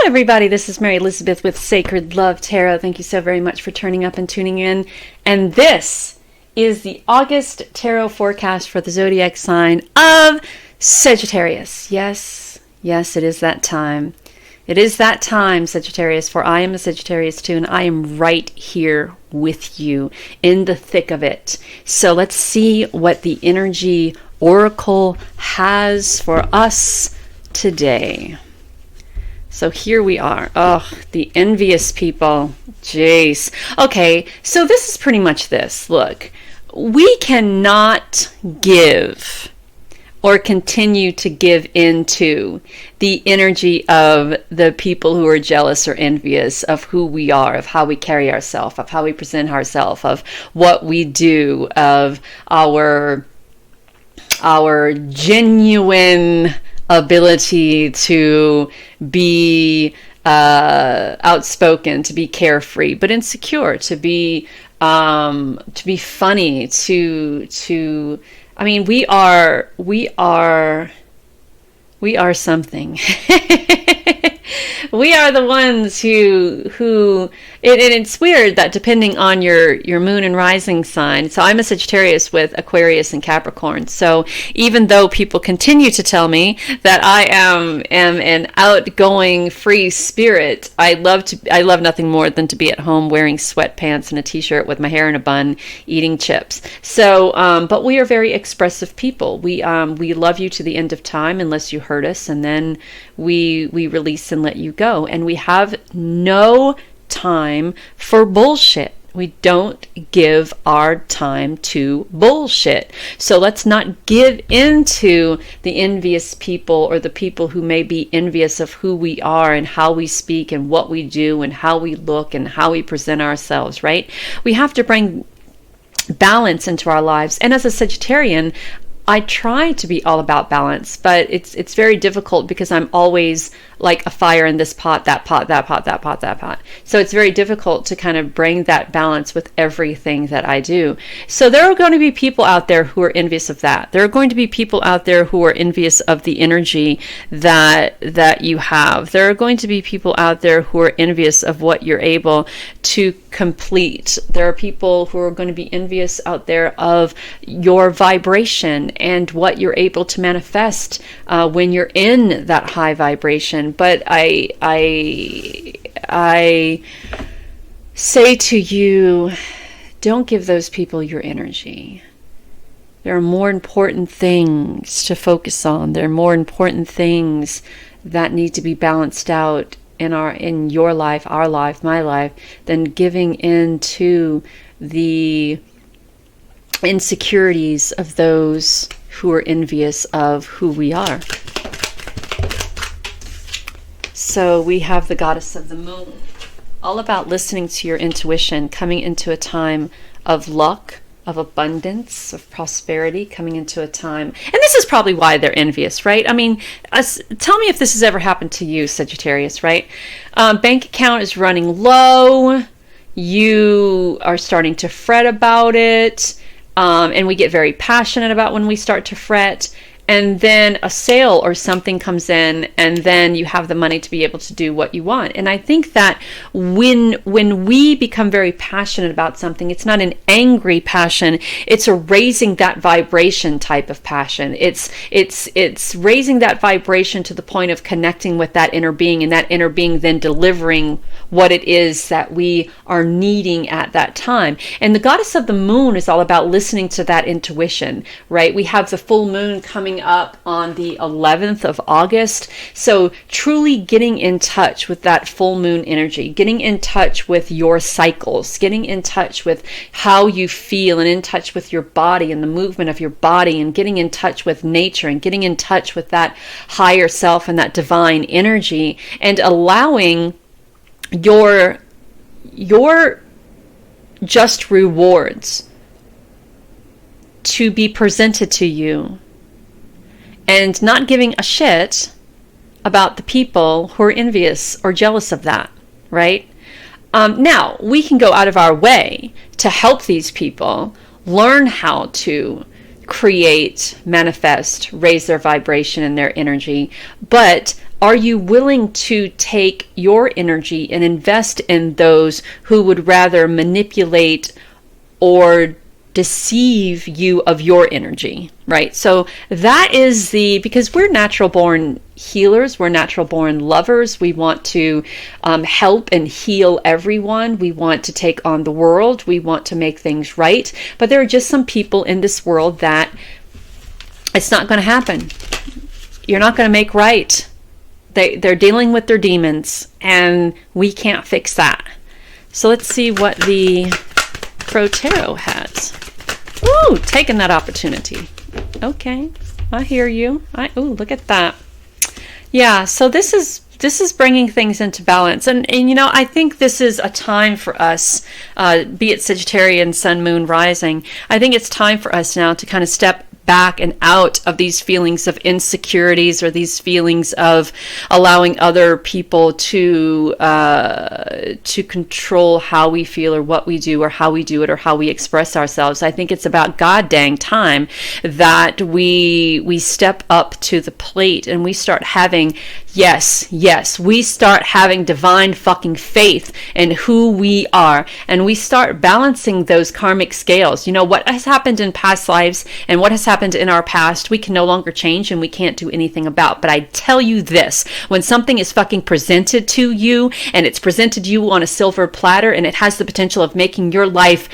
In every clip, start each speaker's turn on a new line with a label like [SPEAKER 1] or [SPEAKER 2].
[SPEAKER 1] everybody. This is Mary Elizabeth with Sacred Love Tarot. Thank you so very much for turning up and tuning in. And this is the August tarot forecast for the zodiac sign of Sagittarius. Yes, it is that time. It is that time, Sagittarius, for I am a Sagittarius too, and I am right here with you in the thick of it. So let's see what the energy oracle has for us today. So here we are. Oh, the envious people. Jeez. Okay, so this is pretty much this. Look, we cannot give or continue to give into the energy of the people who are jealous or envious of who we are, of how we carry ourselves, of how we present ourselves, of what we do, of our genuine ability to be outspoken, to be carefree, but insecure, to be funny, to I mean, we are something. We are the ones who and it's weird that depending on your moon and rising sign. So I'm a Sagittarius with Aquarius and Capricorn. So even though people continue to tell me that I am an outgoing free spirit, I love nothing more than to be at home wearing sweatpants and a t-shirt with my hair in a bun, eating chips. So but we are very expressive people. We love you to the end of time unless you hurt us, and then we release and let you go. And we have no time for bullshit. We don't give our time to bullshit. So let's not give into the envious people or the people who may be envious of who we are and how we speak and what we do and how we look and how we present ourselves, right? We have to bring balance into our lives. And as a Sagittarian, I try to be all about balance, but it's very difficult because I'm always like a fire in this pot, that pot, that pot, that pot, that pot. So it's very difficult to kind of bring that balance with everything that I do. So there are going to be people out there who are envious of that. There are going to be people out there who are envious of the energy that you have. There are going to be people out there who are envious of what you're able to complete. There are people who are going to be envious out there of your vibration and what you're able to manifest when you're in that high vibration. But I say to you, don't give those people your energy. There are more important things to focus on. There are more important things that need to be balanced out in your life, our life, my life, than giving in to the insecurities of those who are envious of who we are. So we have the goddess of the moon, all about listening to your intuition, coming into a time of luck, of abundance, of prosperity, coming into a time. And this is probably why they're envious, right? I mean, tell me if this has ever happened to you, Sagittarius, right? Bank account is running low. You are starting to fret about it. And we get very passionate about when we start to fret. And then a sale or something comes in, and then you have the money to be able to do what you want. And I think that when we become very passionate about something, it's not an angry passion, it's a raising that vibration type of passion. It's raising that vibration to the point of connecting with that inner being, and that inner being then delivering what it is that we are needing at that time. And the goddess of the moon is all about listening to that intuition, right? We have the full moon coming up on the 11th of August. So truly getting in touch with that full moon energy, getting in touch with your cycles, getting in touch with how you feel and in touch with your body and the movement of your body, and getting in touch with nature and getting in touch with that higher self and that divine energy, and allowing your just rewards to be presented to you, and not giving a shit about the people who are envious or jealous of that, right? Now, we can go out of our way to help these people learn how to create, manifest, raise their vibration and their energy. But are you willing to take your energy and invest in those who would rather manipulate or deceive you of your energy, right? So that is because we're natural born healers, we're natural born lovers. We want to help and heal everyone. We want to take on the world. We want to make things right. But there are just some people in this world that it's not going to happen. You're not going to make right. They're dealing with their demons, and we can't fix that. So let's see what the Pro Tarot has. Ooh, taking that opportunity. Okay, I hear you. Ooh, look at that. Yeah, so this is bringing things into balance. And I think this is a time for us, be it Sagittarian, Sun, Moon, Rising. I think it's time for us now to kind of step back and out of these feelings of insecurities or these feelings of allowing other people to control how we feel or what we do or how we do it or how we express ourselves. I think it's about god dang time that we step up to the plate and we start having we start having divine fucking faith in who we are, and we start balancing those karmic scales. What has happened in past lives and what has happened in our past, we can no longer change and we can't do anything about. But I tell you this, when something is fucking presented to you and it's presented to you on a silver platter and it has the potential of making your life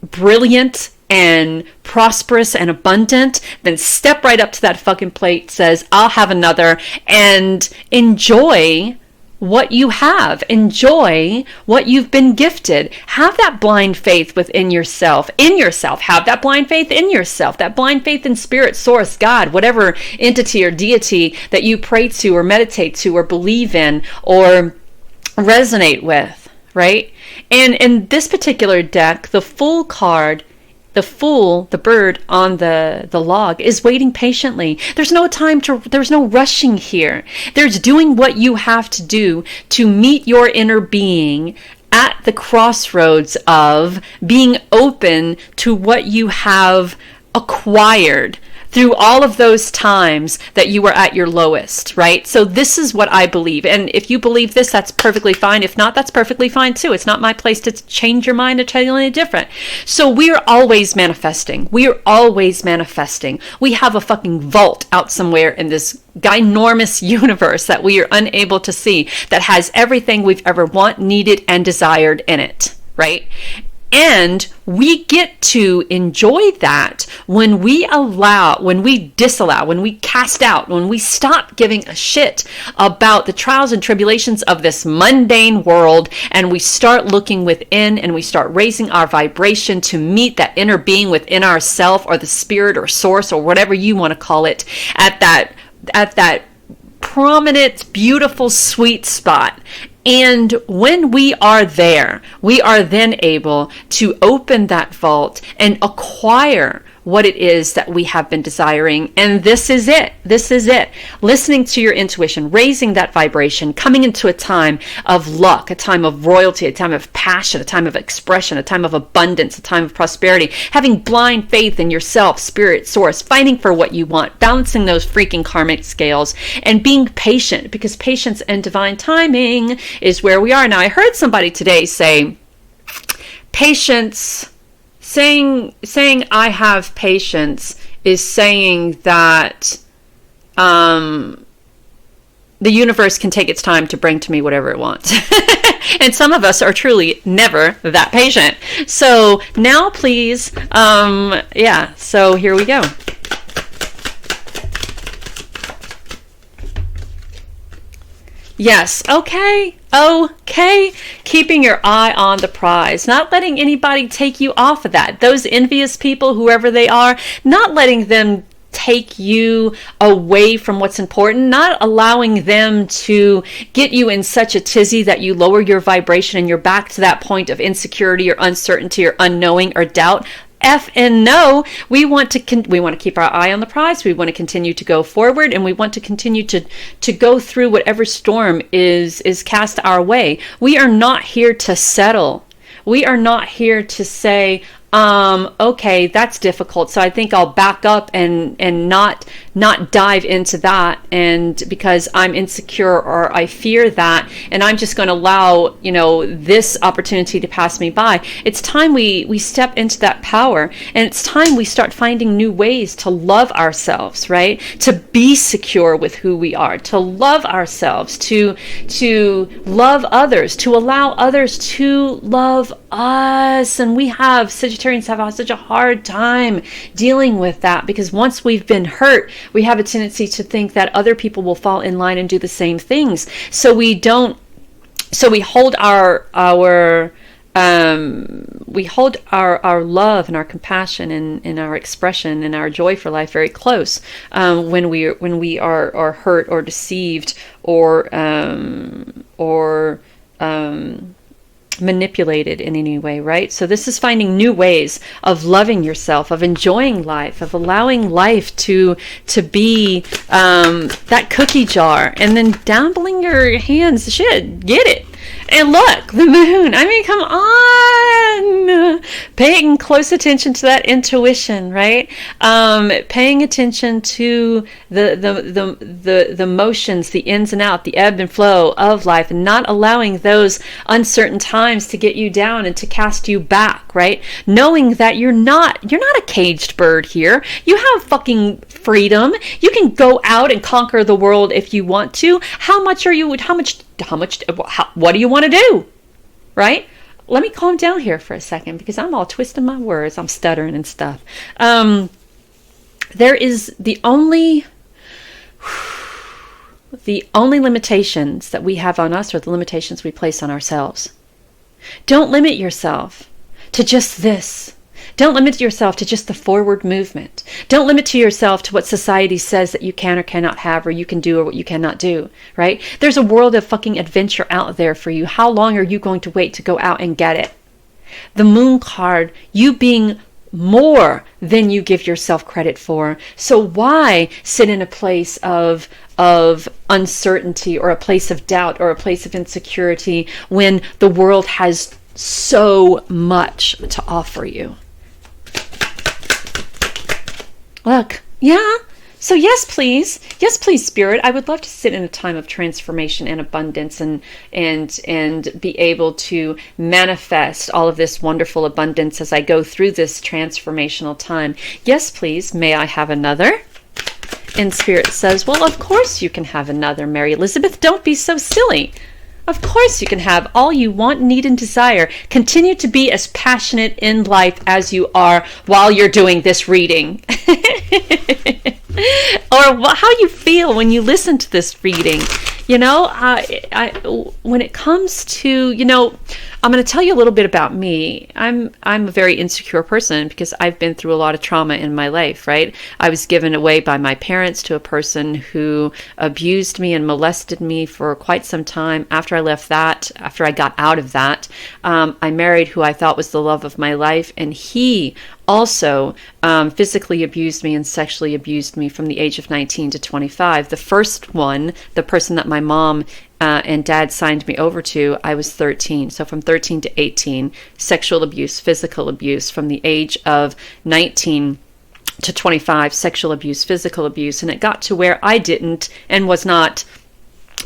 [SPEAKER 1] brilliant and prosperous and abundant, then step right up to that fucking plate, says, I'll have another, and enjoy what you have. Enjoy what you've been gifted. Have that blind faith within yourself, Have that blind faith in yourself, that blind faith in spirit, source, God, whatever entity or deity that you pray to or meditate to or believe in or resonate with, right? And in this particular deck, the Fool card, the Fool, the bird on the log, is waiting patiently. There's no rushing here. There's doing what you have to do to meet your inner being at the crossroads of being open to what you have acquired through all of those times that you were at your lowest, right? So this is what I believe. And if you believe this, that's perfectly fine. If not, that's perfectly fine too. It's not my place to change your mind or tell you anything different. So we are always manifesting. We are always manifesting. We have a fucking vault out somewhere in this ginormous universe that we are unable to see that has everything we've ever want, needed, and desired in it, right? And we get to enjoy that when we disallow, when we cast out, when we stop giving a shit about the trials and tribulations of this mundane world, and we start looking within and we start raising our vibration to meet that inner being within ourself, or the spirit or source or whatever you want to call it, at that prominent, beautiful, sweet spot. And when we are there, we are then able to open that vault and acquire what it is that we have been desiring. And this is it. This is it. Listening to your intuition, raising that vibration, coming into a time of luck, a time of royalty, a time of passion, a time of expression, a time of abundance, a time of prosperity, having blind faith in yourself, spirit, source, fighting for what you want, balancing those freaking karmic scales, and being patient, because patience and divine timing is where we are. Now, I heard somebody today say, patience, saying I have patience is saying that the universe can take its time to bring to me whatever it wants. And some of us are truly never that patient. So now please, so here we go. Yes, okay. Keeping your eye on the prize, not letting anybody take you off of that. Those envious people, whoever they are, not letting them take you away from what's important, not allowing them to get you in such a tizzy that you lower your vibration and you're back to that point of insecurity or uncertainty or unknowing or doubt. F and no, we want to keep our eye on the prize. We want to continue to go forward, and we want to continue to go through whatever storm is cast our way. We are not here to settle. We are not here to say, okay, that's difficult. So I think I'll back up and not dive into that, and because I'm insecure or I fear that, and I'm just going to allow, this opportunity to pass me by. It's time we step into that power, and it's time we start finding new ways to love ourselves, right? To be secure with who we are, to love ourselves, to love others, to allow others to love us. And we have Sagittarians have such a hard time dealing with that, because once we've been hurt, we have a tendency to think that other people will fall in line and do the same things. So we hold our love and our compassion and our expression and our joy for life very close when we are hurt or deceived or manipulated in any way, right? So this is finding new ways of loving yourself, of enjoying life, of allowing life to be that cookie jar, and then dabbling your hands. Shit, get it. And look, the moon. I mean, come on. Paying close attention to that intuition, right? Paying attention to the motions, the ins and out, the ebb and flow of life, and not allowing those uncertain times to get you down and to cast you back, right? Knowing that you're not a caged bird here. You have fucking freedom. You can go out and conquer the world if you want to. What do you want to do? Right? Let me calm down here for a second, because I'm all twisting my words. I'm stuttering and stuff. There is the only limitations that we have on us are the limitations we place on ourselves. Don't limit yourself to just this. Don't limit yourself to just the forward movement. Don't limit to yourself to what society says that you can or cannot have, or you can do or what you cannot do, right? There's a world of fucking adventure out there for you. How long are you going to wait to go out and get it? The moon card, you being more than you give yourself credit for. So why sit in a place of uncertainty, or a place of doubt, or a place of insecurity, when the world has so much to offer you? Look, yeah. So yes, please, Spirit. I would love to sit in a time of transformation and abundance, and be able to manifest all of this wonderful abundance as I go through this transformational time. Yes, please. May I have another? And Spirit says, well, of course you can have another, Mary Elizabeth. Don't be so silly. Of course you can have all you want, need, and desire. Continue to be as passionate in life as you are while you're doing this reading. Or how you feel when you listen to this reading. When it comes to, I'm going to tell you a little bit about me. I'm a very insecure person, because I've been through a lot of trauma in my life, right? I was given away by my parents to a person who abused me and molested me for quite some time. After I got out of that, I married who I thought was the love of my life, and he also physically abused me and sexually abused me from the age of 19 to 25. The first one, the person that my mom and dad signed me over to, I was 13. So from 13 to 18, sexual abuse, physical abuse. From the age of 19 to 25, sexual abuse, physical abuse. And it got to where I didn't and was not...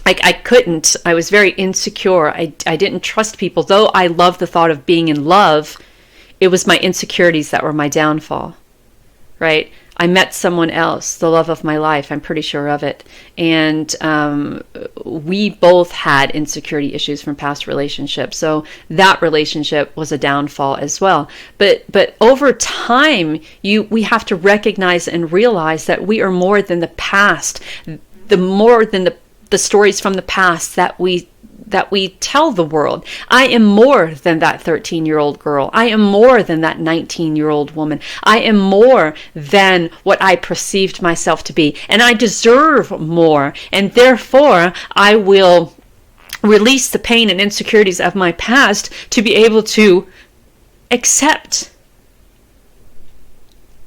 [SPEAKER 1] I couldn't. I was very insecure. I didn't trust people. Though I loved the thought of being in love, it was my insecurities that were my downfall, right? I met someone else, the love of my life, I'm pretty sure of it. And we both had insecurity issues from past relationships. So that relationship was a downfall as well. But over time, we have to recognize and realize that we are more than the past, more than the stories from the past that we tell the world. I am more than that 13-year-old girl. I am more than that 19-year-old woman. I am more than what I perceived myself to be. And I deserve more. And therefore, I will release the pain and insecurities of my past to be able to accept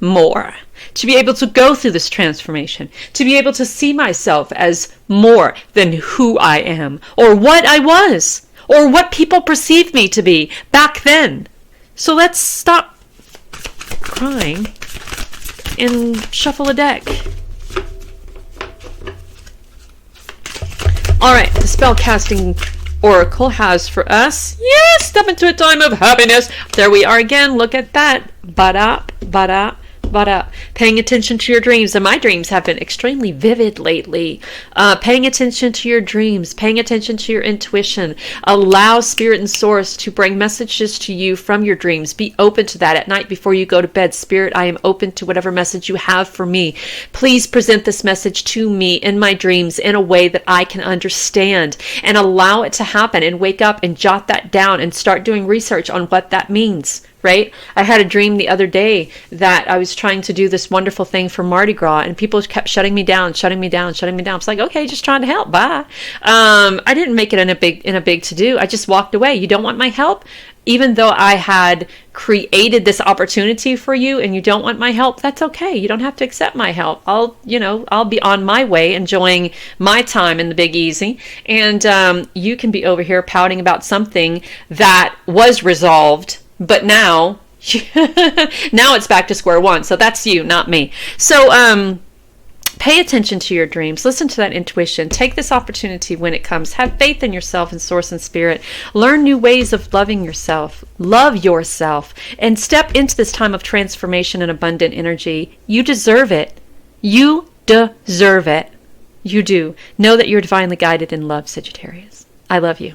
[SPEAKER 1] more. To be able to go through this transformation, to be able to see myself as more than who I am, or what I was, or what people perceived me to be back then. So let's stop crying and shuffle a deck. All right, the spell casting oracle has for us, yes, step into a time of happiness. There we are again. Look at that. Paying attention to your dreams. And my dreams have been extremely vivid lately. Paying attention to your dreams, paying attention to your intuition. Allow Spirit and Source to bring messages to you from your dreams. Be open to that at night before you go to bed. Spirit, I am open to whatever message you have for me. Please present this message to me in my dreams in a way that I can understand, and allow it to happen, and wake up and jot that down and start doing research on what that means. Right? I had a dream the other day that I was trying to do this wonderful thing for Mardi Gras, and people kept shutting me down. It's like, okay, just trying to help. Bye. I didn't make it in a big to do. I just walked away. You don't want my help? Even though I had created this opportunity for you and you don't want my help, that's okay. You don't have to accept my help. I'll be on my way enjoying my time in the Big Easy. And you can be over here pouting about something that was resolved, but now it's back to square one. So that's you, not me. So pay attention to your dreams. Listen to that intuition. Take this opportunity when it comes. Have faith in yourself and Source and Spirit. Learn new ways of loving yourself. Love yourself. And step into this time of transformation and abundant energy. You deserve it. You deserve it. You do. Know that you're divinely guided and loved, Sagittarius. I love you.